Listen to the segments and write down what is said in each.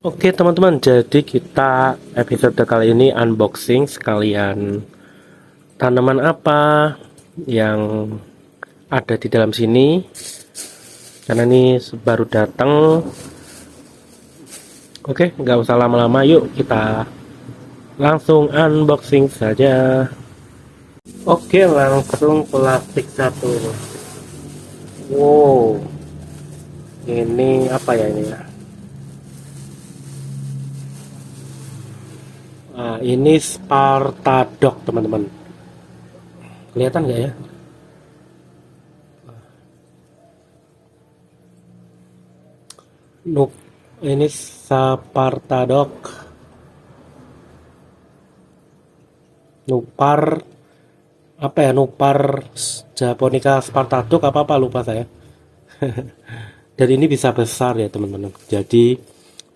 Oke teman-teman, jadi kita episode kali ini unboxing sekalian tanaman apa yang ada di dalam sini, karena ini baru datang. Oke, nggak usah lama-lama, yuk kita langsung unboxing saja. Oke, langsung plastik satu. Wow, ini apa ya ini ya? Nah, ini Spartadok teman-teman, kelihatan nggak ya? Ini Spartadok Nupar apa ya, Nupar Japonica Spartadok apa lupa saya. Dan ini bisa besar ya teman-teman, jadi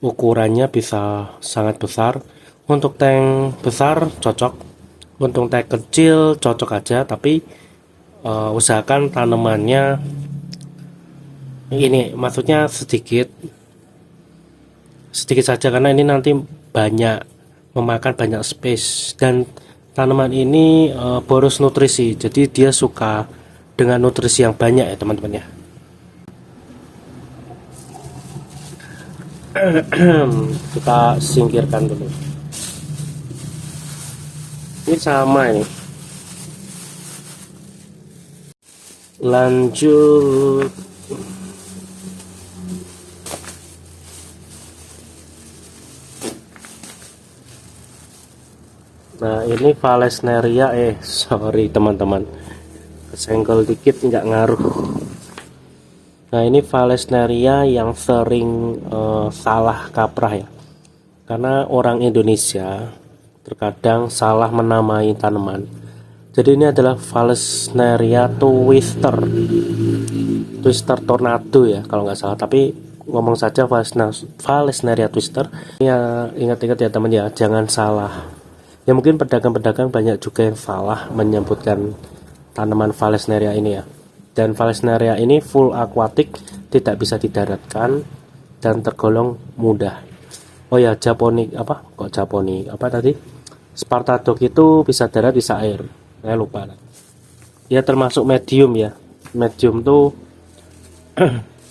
ukurannya bisa sangat besar. Untuk tank besar cocok, untuk tank kecil cocok aja, tapi usahakan tanamannya ini, maksudnya sedikit saja, karena ini nanti memakan banyak space. Dan tanaman ini boros nutrisi, jadi dia suka dengan nutrisi yang banyak ya teman-teman ya. Kita singkirkan dulu. Ini sama ini. Lanjut. Nah, ini Valesneria, sorry teman-teman, kesenggol dikit, nggak ngaruh. Nah, ini Valesneria yang sering salah kaprah ya, karena orang Indonesia terkadang salah menamai tanaman. Jadi ini adalah Valesneria twister tornado ya kalau nggak salah, tapi ngomong saja Valesneria twister ya. Ingat-ingat ya teman ya, jangan salah ya. Mungkin pedagang-pedagang banyak juga yang salah menyebutkan tanaman Valesneria ini ya. Dan Valesneria ini full aquatic, tidak bisa didaratkan dan tergolong mudah. Oh ya, Japonik tadi, Spartadok itu bisa darat bisa air, saya lupa. Ya termasuk medium ya, medium tuh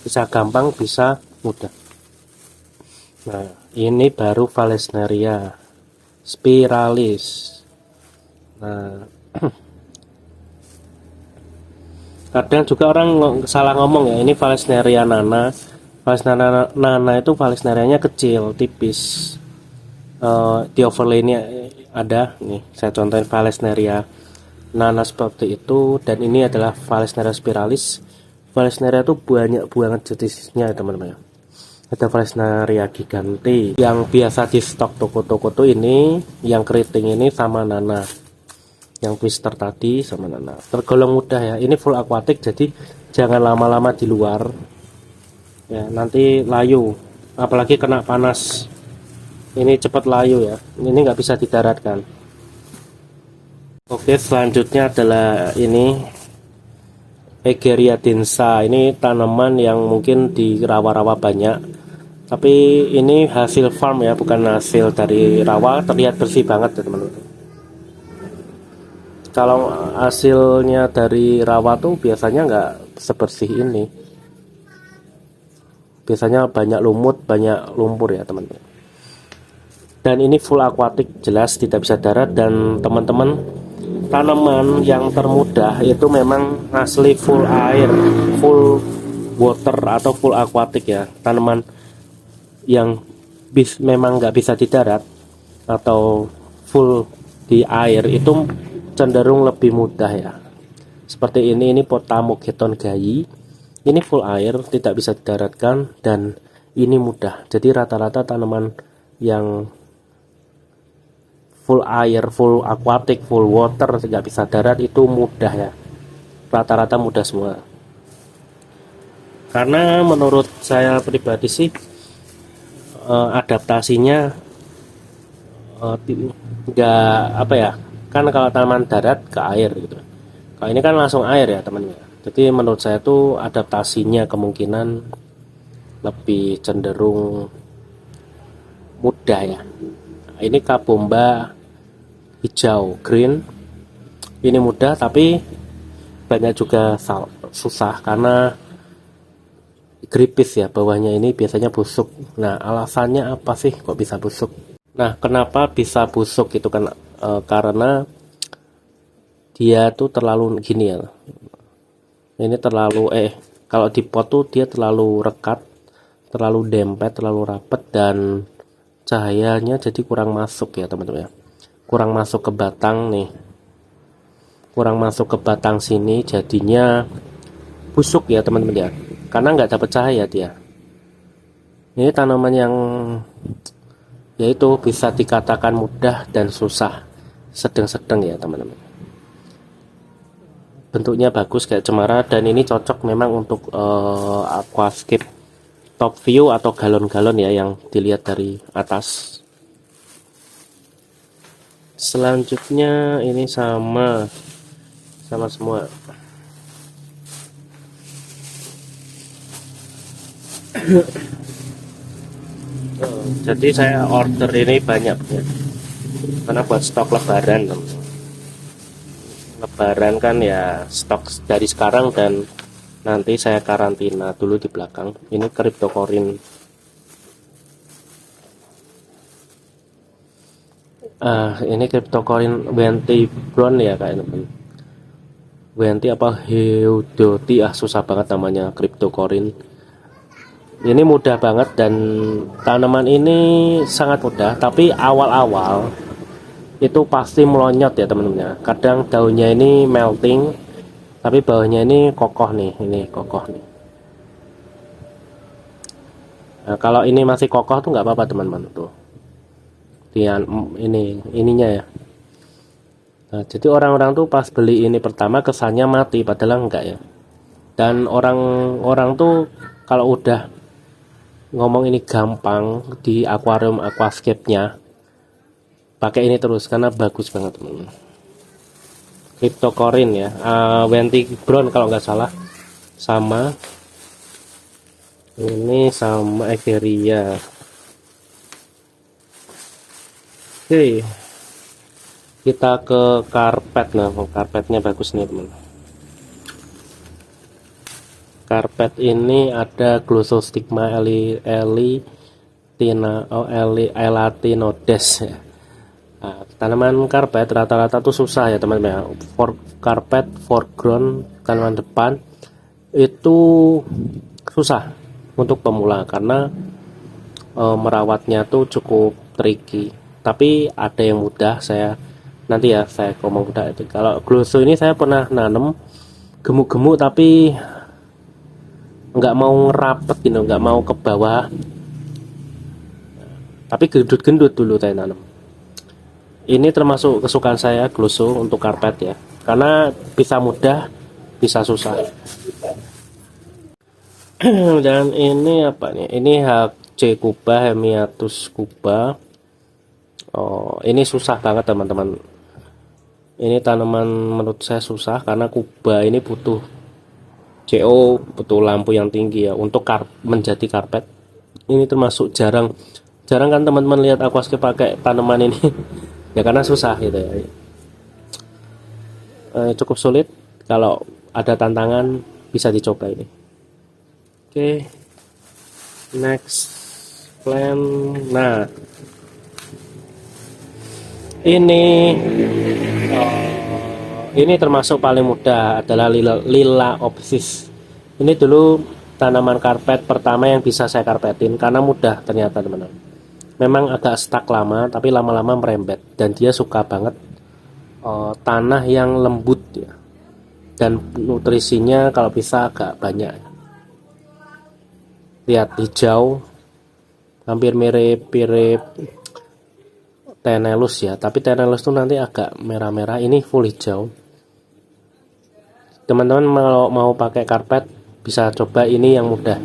bisa gampang bisa mudah. Nah, ini baru Valesneria spiralis. Nah, kadang juga orang salah ngomong ya, ini Valesneria nana. Valesneria nana itu Valesnerianya kecil, tipis. Di overlay ini ada nih, saya contohin Valesneria nana seperti itu. Dan ini adalah Valesneria spiralis. Valesneria itu banyak banget jenisnya teman-teman. Ada Valesneria gigante yang biasa di stok toko-toko tuh, ini yang keriting ini sama nana, yang twister tadi sama nana. Tergolong mudah ya, ini full aquatic, jadi jangan lama-lama di luar ya, nanti layu, apalagi kena panas. Ini cepat layu ya, ini nggak bisa didaratkan. Oke, selanjutnya adalah ini Egeria densa. Ini tanaman yang mungkin di rawa-rawa banyak, tapi ini hasil farm ya, bukan hasil dari rawa. Terlihat bersih banget ya teman-teman. Kalau hasilnya dari rawa tuh biasanya nggak sebersih ini, biasanya banyak lumut, banyak lumpur ya teman-teman. Dan ini full aquatic, jelas tidak bisa darat. Dan teman-teman, tanaman yang termudah itu memang asli full air, full water atau full aquatic ya. Tanaman yang memang nggak bisa di darat atau full di air itu cenderung lebih mudah ya. Seperti ini Potamogeton gayi, ini full air, tidak bisa didaratkan, dan ini mudah. Jadi rata-rata tanaman yang full air, full aquatic, full water, nggak bisa darat, itu mudah ya, rata-rata mudah semua. Karena menurut saya pribadi sih adaptasinya nggak apa ya, kan kalau tanaman darat ke air gitu, kalau ini kan langsung air ya teman-teman. Jadi menurut saya tuh adaptasinya kemungkinan lebih cenderung mudah ya. Ini kabomba hijau green, ini mudah tapi banyak juga susah karena gripis ya, bawahnya ini biasanya busuk. Nah, alasannya apa sih kok bisa busuk? Nah, kenapa bisa busuk itu kan karena dia tuh terlalu gini ya. Ini terlalu kalau di pot tuh dia terlalu rekat, terlalu dempet, terlalu rapet, dan cahayanya jadi kurang masuk ya teman-teman ya. Kurang masuk ke batang nih. Kurang masuk ke batang sini, jadinya busuk ya teman-teman ya. Karena nggak dapat cahaya dia. Ini tanaman yang yaitu bisa dikatakan mudah dan susah, sedang-sedang ya teman-teman. Bentuknya bagus kayak cemara, dan ini cocok memang untuk aquascape top view atau galon-galon ya yang dilihat dari atas. Selanjutnya ini sama semua. Jadi saya order ini banyak ya, karena buat stok lebaran. Lebaran kan ya, stok dari sekarang, dan nanti saya karantina dulu di belakang. Ini cryptocorin. Ini cryptocorin Wenti Brown ya kayaknya. Wenti apa Heudoti, susah banget namanya cryptocorin. Ini mudah banget, dan tanaman ini sangat mudah, tapi awal-awal itu pasti melonyot ya teman-teman ya. Kadang daunnya ini melting, tapi bawahnya ini kokoh nih, ini kokoh nih. Nah, kalau ini masih kokoh tuh nggak apa-apa teman-teman tuh. Ininya ya. Nah, jadi orang-orang tuh pas beli ini pertama kesannya mati, padahal enggak ya. Dan orang-orang tuh kalau udah ngomong ini gampang di akuarium aquascape-nya, pakai ini terus karena bagus banget teman-teman. Cryptocorin ya, Wenti Brown kalau nggak salah, sama ini sama Egeria. Oke, kita ke karpet. Nah, karpetnya bagus nih teman. Karpet ini ada Glossostigma elatinodes ya. Nah, tanaman karpet rata-rata tuh susah ya teman-teman. Karpet foreground, tanaman depan itu susah untuk pemula karena merawatnya tuh cukup tricky. Tapi ada yang mudah, nanti saya ngomong mudah itu. Kalau glosso ini saya pernah nanam gemuk-gemuk tapi nggak mau ngerapet gitu, nggak mau ke bawah, tapi gendut-gendut dulu saya nanam. Ini termasuk kesukaan saya glosso untuk karpet ya, karena bisa mudah bisa susah. Dan ini apa nih, ini HC Kuba, Hemiatus Kuba. Ini susah banget teman-teman. Ini tanaman menurut saya susah karena Kuba ini butuh CO, butuh lampu yang tinggi ya untuk menjadi karpet. Ini termasuk jarang kan teman-teman lihat aquascape pakai tanaman ini. Ya karena susah gitu ya. Cukup sulit, kalau ada tantangan bisa dicoba ini. Oke, next plant. Nah, ini termasuk paling mudah adalah Lila Opsis. Ini dulu tanaman karpet pertama yang bisa saya karpetin karena mudah ternyata teman-teman. Memang agak stuck lama, tapi lama-lama merembet, dan dia suka banget tanah yang lembut ya, dan nutrisinya kalau bisa agak banyak. Lihat hijau, hampir mirip Tenellus ya, tapi Tenellus tuh nanti agak merah-merah, ini full hijau. Teman-teman mau pakai karpet bisa coba ini yang mudah.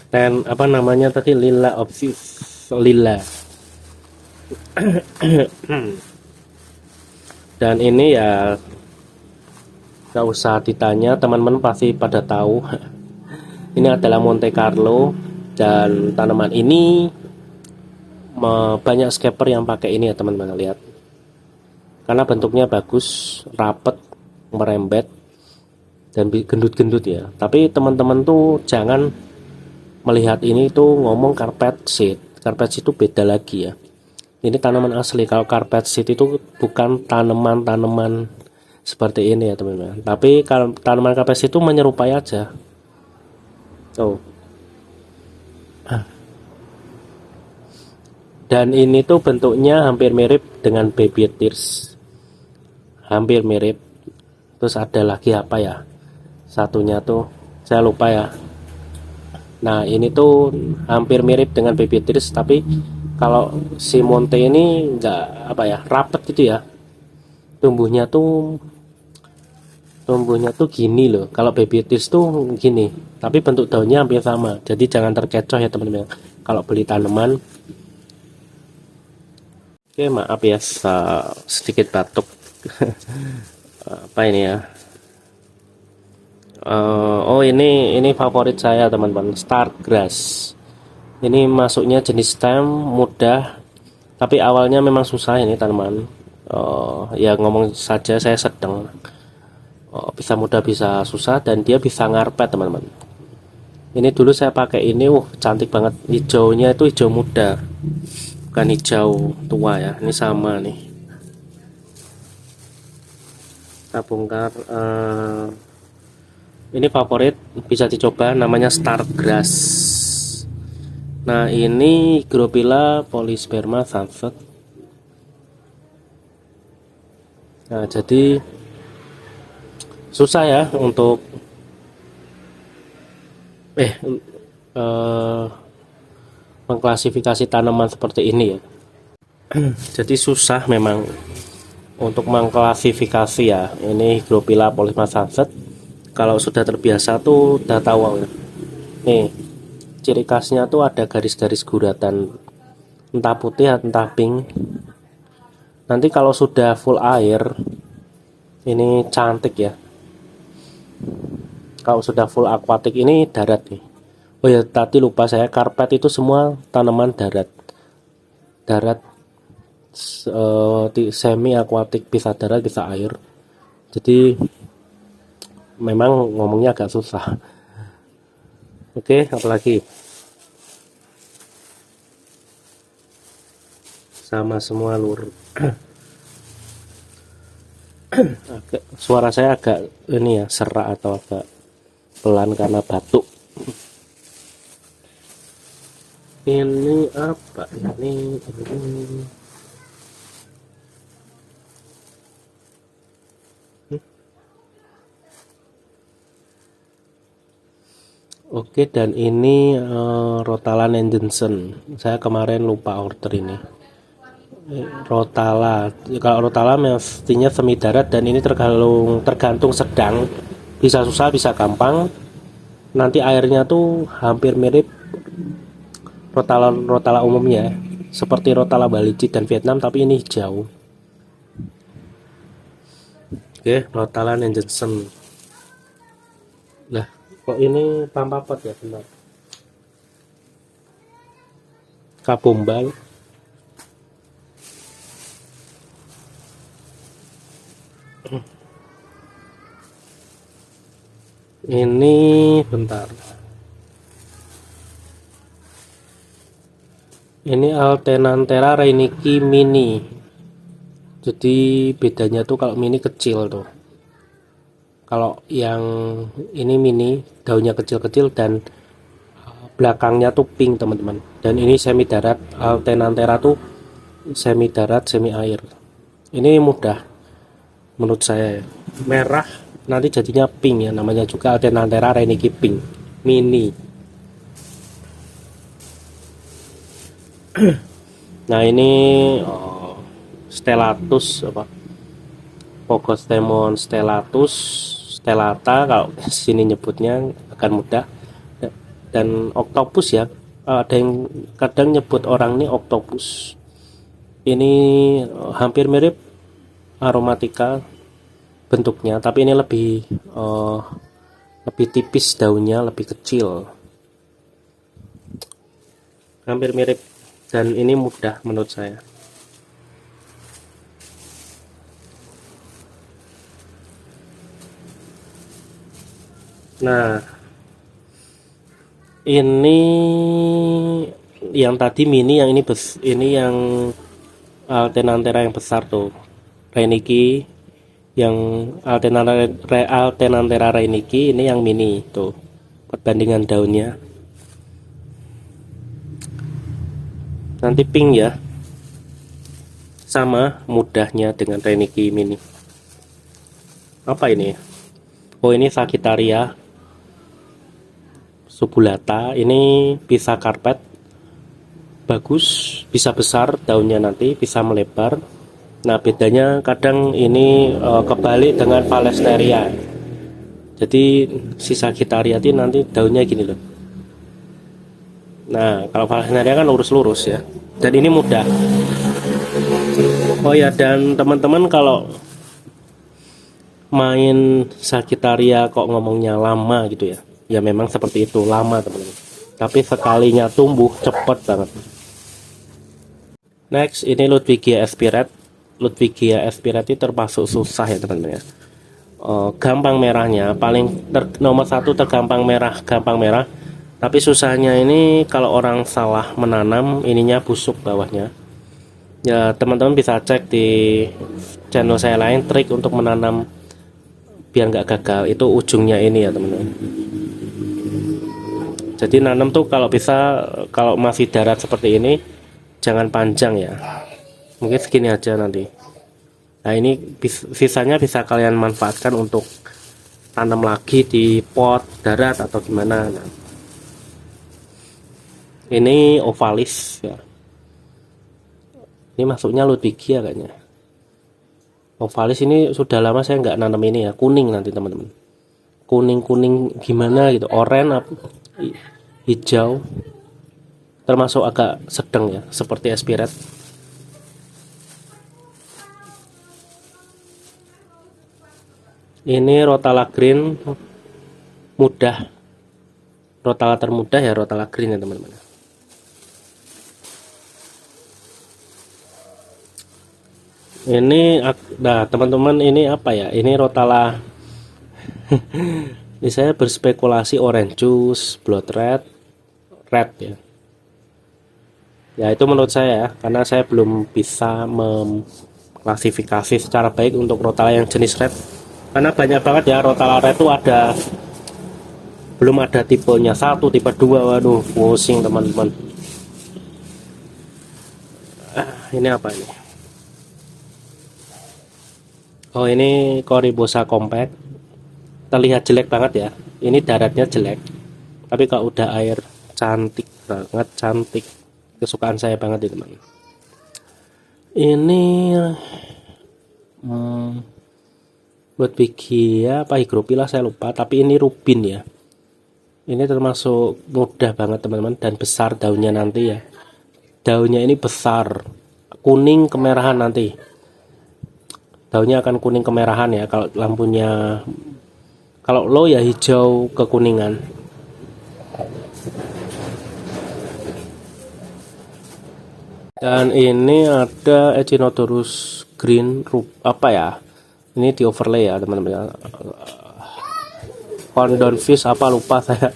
Dan apa namanya tadi, lila opsis lila. Dan ini ya nggak usah ditanya, teman-teman pasti pada tahu. Ini adalah Monte Carlo, dan tanaman ini banyak scaper yang pakai ini ya teman-teman, lihat. Karena bentuknya bagus, rapet, merembet, dan gendut-gendut ya. Tapi teman-teman tuh jangan melihat ini tuh ngomong carpet seed. Carpet seed itu beda lagi ya. Ini tanaman asli. Kalau carpet seed itu bukan tanaman-tanaman seperti ini ya teman-teman. Tapi kalau tanaman carpet seed itu menyerupai aja. Oh. Dan ini tuh bentuknya hampir mirip dengan baby tears. Hampir mirip. Terus ada lagi apa ya? Satunya tuh saya lupa ya. Nah, ini tuh hampir mirip dengan baby tears, tapi kalau si Monte ini enggak apa ya, rapet gitu ya. Tumbuhnya tuh gini loh. Kalau baby tears tuh gini, tapi bentuk daunnya hampir sama. Jadi jangan terkecoh ya teman-teman kalau beli tanaman. Oke, maaf ya sedikit batuk. Apa ini ya? Oh, ini favorit saya teman-teman, Stargrass. Ini masuknya jenis stem mudah, tapi awalnya memang susah ini tanaman. Ya ngomong saja saya sedang. Bisa mudah bisa susah, dan dia bisa ngarpet teman-teman. Ini dulu saya pakai ini, cantik banget. Hijaunya itu hijau muda, bukan hijau tua ya. Ini sama nih. Kita bongkar. Ini favorit, bisa dicoba, namanya Stargrass. Nah, ini Hygrophila polysperma sunset. Nah, jadi susah ya untuk mengklasifikasi tanaman seperti ini ya. Jadi susah memang untuk mengklasifikasi ya. Ini Hygrophila polysperma sunset. Kalau sudah terbiasa tuh udah tahu ya. Nih, ciri khasnya tuh ada garis-garis guratan, entah putih entah pink. Nanti kalau sudah full air, ini cantik ya. Kalau sudah full aquatic ini darat nih. Oh ya, tadi lupa saya, karpet itu semua tanaman darat. Semi aquatic, bisa darat bisa air. Jadi memang ngomongnya agak susah. Oke, apalagi sama semua lur. Suara saya agak ini ya, serak atau agak pelan karena batuk. Ini apa ini? Oke, dan ini Rotala Nanjensen. Saya kemarin lupa order ini. Rotala. Kalau Rotala mestinya semi darat, dan ini tergantung sedang. Bisa susah, bisa gampang. Nanti airnya tuh hampir mirip Rotala umumnya, seperti Rotala Balijit dan Vietnam, tapi ini hijau. Oke, Rotala Nanjensen. Lah, kok ini tanpa pot ya, benar. Kabombal. Ini bentar. Ini Altenanthera reiniki mini. Jadi bedanya tuh kalau mini kecil tuh. Kalau yang ini mini, daunnya kecil-kecil dan belakangnya tuh pink teman-teman. Dan ini semi darat. Altenanthera tuh semi darat, semi air. Ini mudah menurut saya ya. Merah nanti jadinya pink ya, namanya juga Altenanthera reiniki pink mini. Nah ini stellatus apa, Pogostemon stellatus, stellata kalau sini nyebutnya akan mudah. Dan octopus ya, ada yang kadang nyebut orang ini octopus. Ini hampir mirip aromatica bentuknya, tapi ini lebih tipis daunnya, lebih kecil, hampir mirip, dan ini mudah menurut saya. Nah ini yang tadi mini, yang ini yang Altenanthera yang besar tuh, Reiniki, yang Altenanthera Reiniki, ini yang mini tuh perbandingan daunnya. Nanti pink ya, sama mudahnya dengan Reiniki mini. Apa ini? Oh ini Sagittaria subulata, ini bisa karpet, bagus, bisa besar daunnya, nanti bisa melebar. Nah bedanya kadang ini kebalik dengan Valesneria. Jadi si Sagittaria ini nanti daunnya gini loh. Nah kalau Valesneria kan lurus-lurus ya, dan ini mudah. Oh ya, dan teman-teman kalau main Sagittaria kok ngomongnya lama gitu ya, ya memang seperti itu, lama teman-teman, tapi sekalinya tumbuh cepet banget. Next ini Ludwigia Espirate. Ludwigia Espirate itu termasuk susah ya teman-teman ya. Gampang merahnya, nomor satu tergampang merah, gampang merah. Tapi susahnya ini kalau orang salah menanam, ininya busuk bawahnya. Ya teman-teman bisa cek di channel saya lain, trik untuk menanam biar nggak gagal, itu ujungnya ini ya teman-teman. Jadi nanam tuh kalau bisa, kalau masih darat seperti ini jangan panjang ya, mungkin segini aja nanti. Nah ini sisanya bisa kalian manfaatkan untuk tanam lagi di pot darat atau gimana. Nah, ini ovalis ya, ini masuknya Ludwigia kayaknya. Ovalis ini sudah lama saya nggak nanam ini ya, kuning nanti teman-teman, kuning gimana gitu, oranye, hijau, termasuk agak sedang ya, seperti Espirate. Ini Rotala green, mudah, Rotala termudah ya, Rotala green ya teman-teman. Ini nah teman-teman, ini apa ya, ini Rotala ini saya berspekulasi orange juice, blood red ya. Ya itu menurut saya ya, karena saya belum bisa mengklasifikasi secara baik untuk Rotala yang jenis red, karena banyak banget ya Rotala red itu belum ada tipenya 1, tipe 2, waduh pusing teman-teman. Ini apa ini? Oh ini Corybosa compact, terlihat jelek banget ya, ini daratnya jelek, tapi kalau udah air cantik banget, cantik, kesukaan saya banget ini teman. Ini Ludwigia apa Hygrophila saya lupa, tapi ini rubin ya, ini termasuk mudah banget teman-teman, dan besar daunnya nanti ya, daunnya ini besar, kuning kemerahan nanti. Daunnya akan kuning kemerahan ya, kalau lampunya, kalau low ya hijau kekuningan. Dan ini ada Echinodorus green, apa ya, ini di overlay ya teman-teman, Condon fish apa lupa saya.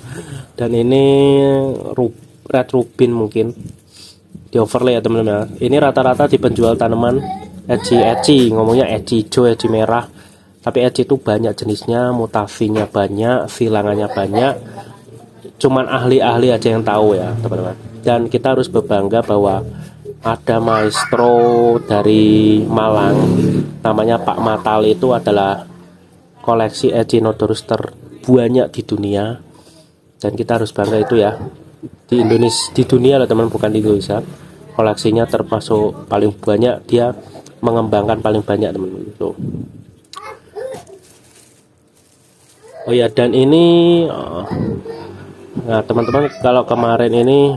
Dan ini red rubin mungkin di overlay ya teman-teman. Ini rata-rata di penjual tanaman eci, ngomongnya eci hijau, eci merah, tapi eci itu banyak jenisnya, mutasinya banyak, silangannya banyak, cuman ahli-ahli aja yang tahu ya teman-teman. Dan kita harus berbangga bahwa ada maestro dari Malang, namanya Pak Matali, itu adalah koleksi Echinodorus terbanyak di dunia, dan kita harus bangga itu ya, di Indonesia, di dunia loh teman, bukan di Indonesia. koleksinya termasuk paling banyak, dia mengembangkan paling banyak teman-teman tuh. Oh ya, dan ini nah teman-teman, kalau kemarin ini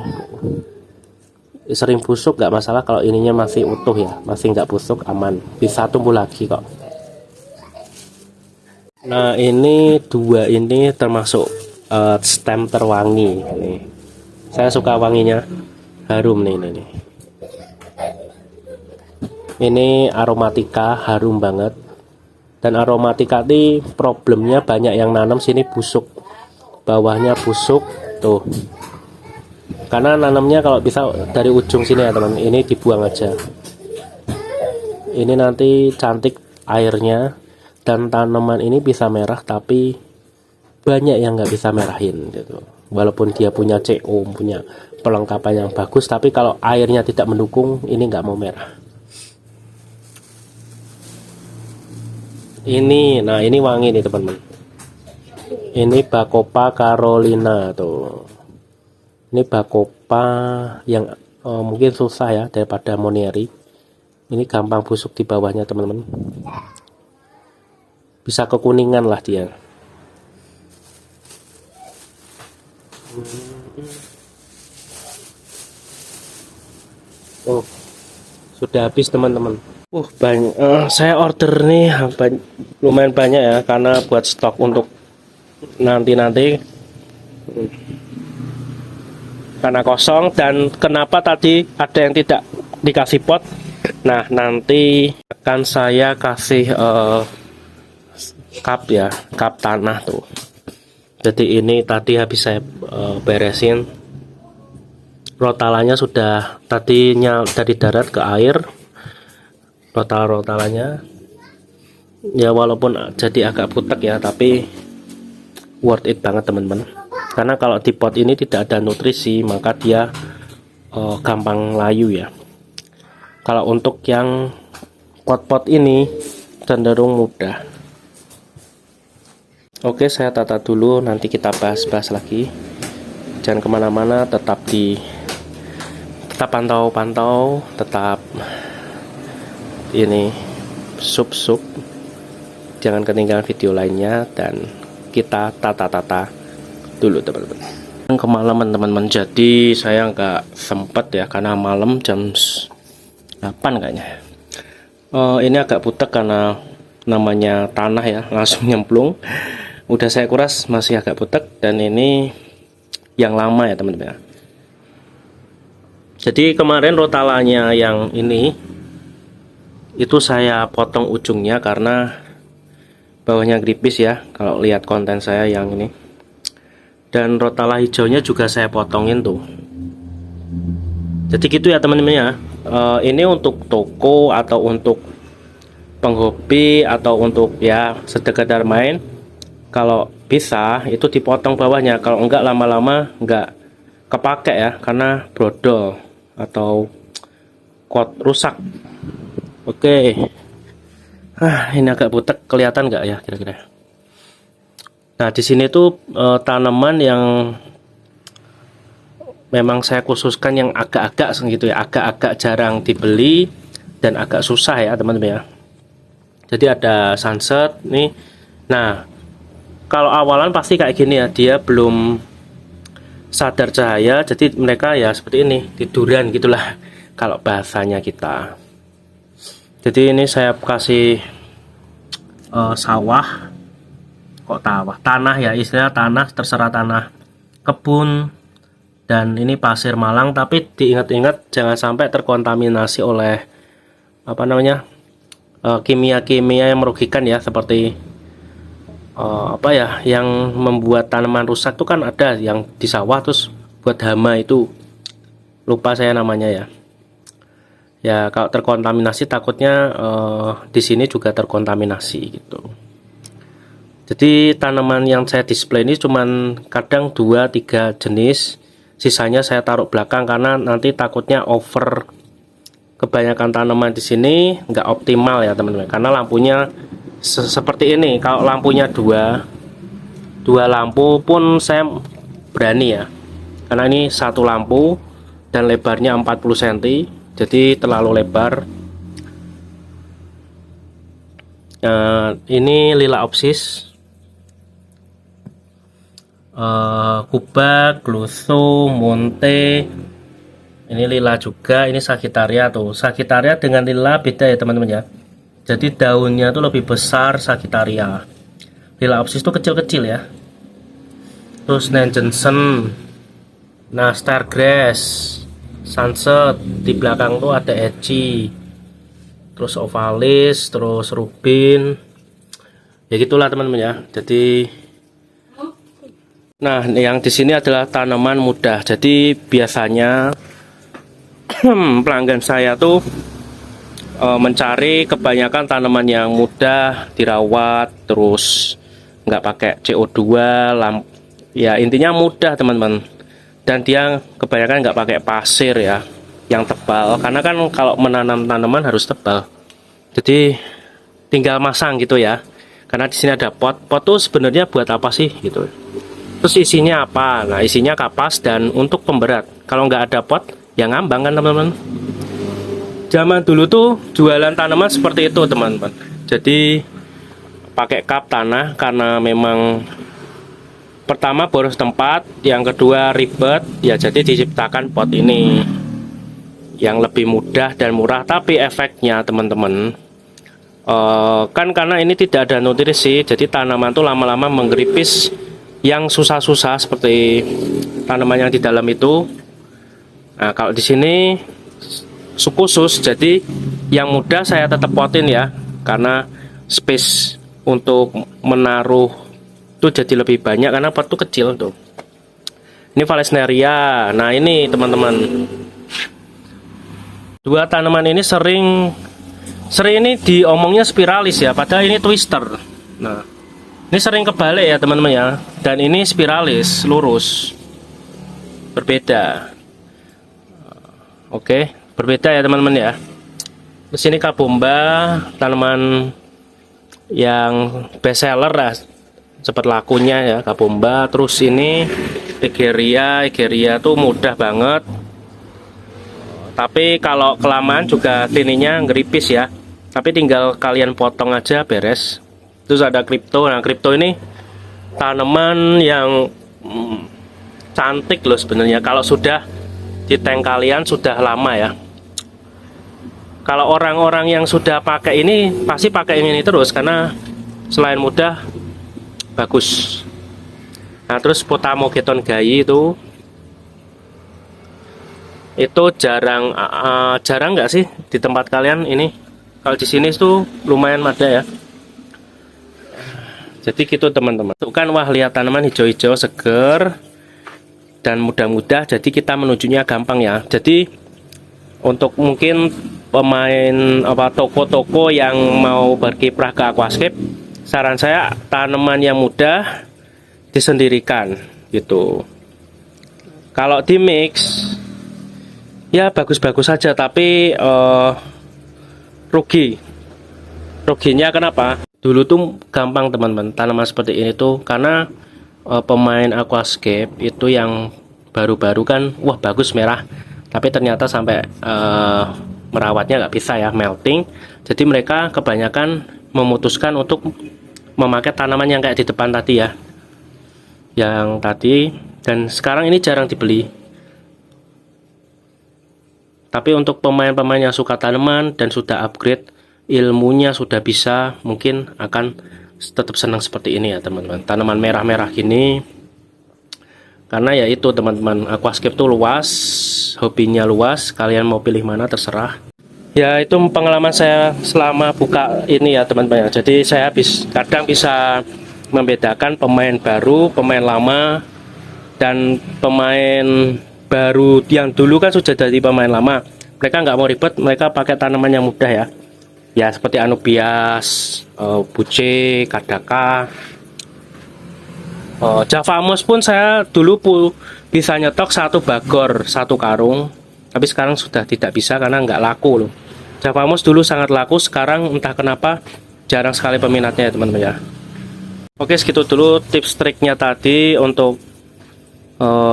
sering busuk nggak masalah, kalau ininya masih utuh ya, masih nggak busuk, aman, bisa tumbuh lagi kok. Nah ini dua ini termasuk stem terwangi ini. Saya suka wanginya, harum nih ini. Ini aromatika, harum banget. Dan aromatika ini problemnya banyak yang nanam sini busuk, bawahnya busuk tuh. Karena nanamnya kalau bisa dari ujung sini ya teman, ini dibuang aja. Ini nanti cantik airnya, dan tanaman ini bisa merah, tapi banyak yang nggak bisa merahin gitu. Walaupun dia punya CO, punya perlengkapan yang bagus, tapi kalau airnya tidak mendukung, ini nggak mau merah. Ini, nah ini wangi nih teman-teman. Ini Bacopa Carolina tuh. Ini Bacopa yang mungkin susah ya daripada Monieri. Ini gampang busuk di bawahnya teman-teman. Bisa kekuningan lah dia. Oh, sudah habis teman-teman. Banyak. Saya order nih lumayan banyak ya, karena buat stok untuk nanti karena kosong. Dan kenapa tadi ada yang tidak dikasih pot, nah nanti akan saya kasih cup ya, cup tanah tuh. Jadi ini tadi habis saya beresin, rotalannya sudah tadinya dari darat ke air, rotalannya ya walaupun jadi agak putek ya, tapi worth it banget teman-teman. Karena kalau di pot ini tidak ada nutrisi, maka dia gampang layu ya. Kalau untuk yang pot-pot ini cenderung mudah. Oke, saya tata dulu, nanti kita bahas-bahas lagi. Jangan kemana-mana, tetap pantau-pantau, tetap ini sub jangan ketinggalan video lainnya, dan kita tata dulu teman-teman. Kemalaman teman-teman, jadi saya nggak sempet ya karena malam jam 8 kayaknya. Ini agak putek karena namanya tanah ya, langsung nyemplung. Udah saya kuras masih agak putek, dan ini yang lama ya teman-teman. Jadi kemarin rotalanya yang ini itu saya potong ujungnya karena bawahnya gripis ya, kalau lihat konten saya yang ini. Dan rotala hijaunya juga saya potongin tuh. Jadi gitu ya teman-teman ya. Ini untuk toko atau untuk penghobi atau untuk ya sekedar main, kalau bisa itu dipotong bawahnya, kalau enggak lama-lama enggak kepake ya, karena brodol atau rusak. Oke. Ini agak butek, kelihatan nggak ya kira-kira? Nah di sini tuh tanaman yang memang saya khususkan yang agak-agak gitu ya, agak-agak jarang dibeli dan agak susah ya teman-teman ya. Jadi ada sunset nih. Nah kalau awalan pasti kayak gini ya, dia belum sadar cahaya, jadi mereka ya seperti ini, tiduran gitulah kalau bahasanya kita. Jadi ini saya kasih tanah ya, istilah tanah, terserah tanah kebun, dan ini pasir Malang. Tapi diingat-ingat jangan sampai terkontaminasi oleh kimia-kimia yang merugikan ya, seperti yang membuat tanaman rusak tuh kan ada yang di sawah terus buat hama, itu lupa saya namanya ya. Ya kalau terkontaminasi takutnya di sini juga terkontaminasi gitu. Jadi tanaman yang saya display ini cuman kadang 2-3 jenis, sisanya saya taruh belakang karena nanti takutnya over. Kebanyakan tanaman di sini nggak optimal ya teman-teman, karena lampunya seperti ini. Kalau lampunya dua lampu pun saya berani ya, karena ini satu lampu dan lebarnya 40 cm, jadi terlalu lebar. Ini Lilaopsis, Kubak, Gloso, Monte. Ini lila juga, ini Sagittaria tuh. Sagittaria dengan lila beda ya teman-teman ya. Jadi daunnya tuh lebih besar Sagittaria. Lilaopsis tuh kecil-kecil ya. Terus Nanjensen, nah Stargrass, Sunset, di belakang tuh ada Eci, terus Ovalis, terus Rubin. Ya gitulah teman-teman ya. Jadi nah, yang di sini adalah tanaman mudah. Jadi biasanya pelanggan saya tuh mencari kebanyakan tanaman yang mudah dirawat, terus nggak pakai CO2, ya intinya mudah teman-teman. Dan dia kebanyakan nggak pakai pasir ya, yang tebal. Karena kan kalau menanam tanaman harus tebal. Jadi tinggal masang gitu ya. Karena di sini ada pot. Pot tuh sebenarnya buat apa sih gitu? Terus isinya apa? Nah, isinya kapas dan untuk pemberat. Kalau nggak ada pot, ya ngambang kan teman-teman. Zaman dulu tuh jualan tanaman seperti itu teman-teman. Jadi pakai kap tanah karena memang pertama boros tempat, yang kedua ribet. Ya jadi diciptakan pot ini yang lebih mudah dan murah. Tapi efeknya teman-teman, kan karena ini tidak ada nutrisi, jadi tanaman tuh lama-lama menggeripis yang susah-susah seperti tanaman yang di dalam itu. Nah, kalau di sini khusus, jadi yang mudah saya tetap potin ya, karena space untuk menaruh itu jadi lebih banyak karena pot itu kecil tuh. Ini Vallisneria. Nah ini teman-teman, dua tanaman ini sering ini diomongnya spiralis ya, padahal ini twister. Nah ini sering kebalik ya teman-teman ya, dan ini spiralis lurus, berbeda. Oke, berbeda ya teman-teman ya. Di sini Kabomba, tanaman yang best seller lah, cepat lakunya ya Kabomba. Terus ini Egeria tuh mudah banget, tapi kalau kelamaan juga tininya ngeripis ya. Tapi tinggal kalian potong aja beres. Terus ada Crypto. Nah Crypto ini tanaman yang cantik loh sebenarnya. Kalau sudah di tank kalian sudah lama ya. Kalau orang-orang yang sudah pakai ini pasti pakai ini terus, karena selain mudah, bagus. Nah terus Potamogeton Gayi itu jarang nggak sih di tempat kalian ini? Kalau di sini tuh lumayan ada ya. Jadi gitu teman-teman. Tuh kan, wah lihat tanaman hijau-hijau seger dan mudah-mudah, jadi kita menujunya gampang ya. Jadi untuk mungkin pemain toko-toko yang mau berkiprah ke aquascape, saran saya tanaman yang mudah disendirikan gitu. Kalau di mix ya bagus-bagus saja, tapi ruginya kenapa? Dulu tuh gampang teman-teman tanaman seperti ini tuh, karena pemain aquascape itu yang baru-baru kan, wah bagus merah, tapi ternyata sampai merawatnya nggak bisa ya, melting. Jadi mereka kebanyakan memutuskan untuk memakai tanaman yang kayak di depan tadi ya, yang tadi, dan sekarang ini jarang dibeli. Tapi untuk pemain-pemain yang suka tanaman dan sudah upgrade ilmunya, sudah bisa, mungkin akan tetap senang seperti ini ya teman-teman. Tanaman merah-merah gini, karena ya itu teman-teman, aquascape tuh luas, hobinya luas, kalian mau pilih mana terserah. Ya itu pengalaman saya selama buka ini ya teman-teman. Jadi saya kadang bisa membedakan pemain baru, pemain lama, dan pemain baru yang dulu kan sudah jadi pemain lama. Mereka nggak mau ribet, mereka pakai tanaman yang mudah ya. Ya seperti Anubias, Buce, Kadaka, Javamos pun saya dulu bisa nyetok satu bagor, satu karung. Tapi sekarang sudah tidak bisa karena nggak laku loh. Javamos dulu sangat laku, sekarang entah kenapa jarang sekali peminatnya ya teman-teman ya. Oke, segitu dulu tips triknya tadi untuk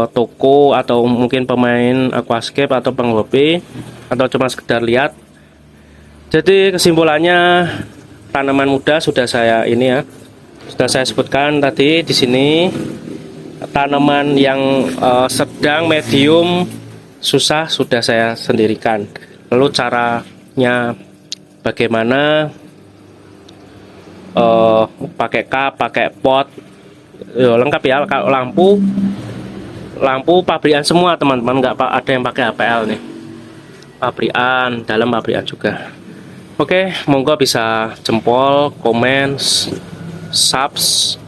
toko atau mungkin pemain aquascape atau penghobi atau cuma sekedar lihat. Jadi kesimpulannya, tanaman muda sudah saya sebutkan tadi di sini. Tanaman yang sedang, medium, susah sudah saya sendirikan. Lalu caranya bagaimana? Pakai cup, pakai pot, lengkap ya. Kalau lampu pabrikan semua teman-teman, nggak ada yang pakai HPL nih. Pabrikan, dalam pabrikan juga. Oke, monggo bisa jempol, komen, subs.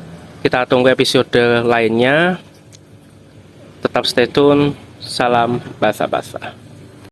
Kita tunggu episode lainnya. Tetap stay tune. Salam basa-basa.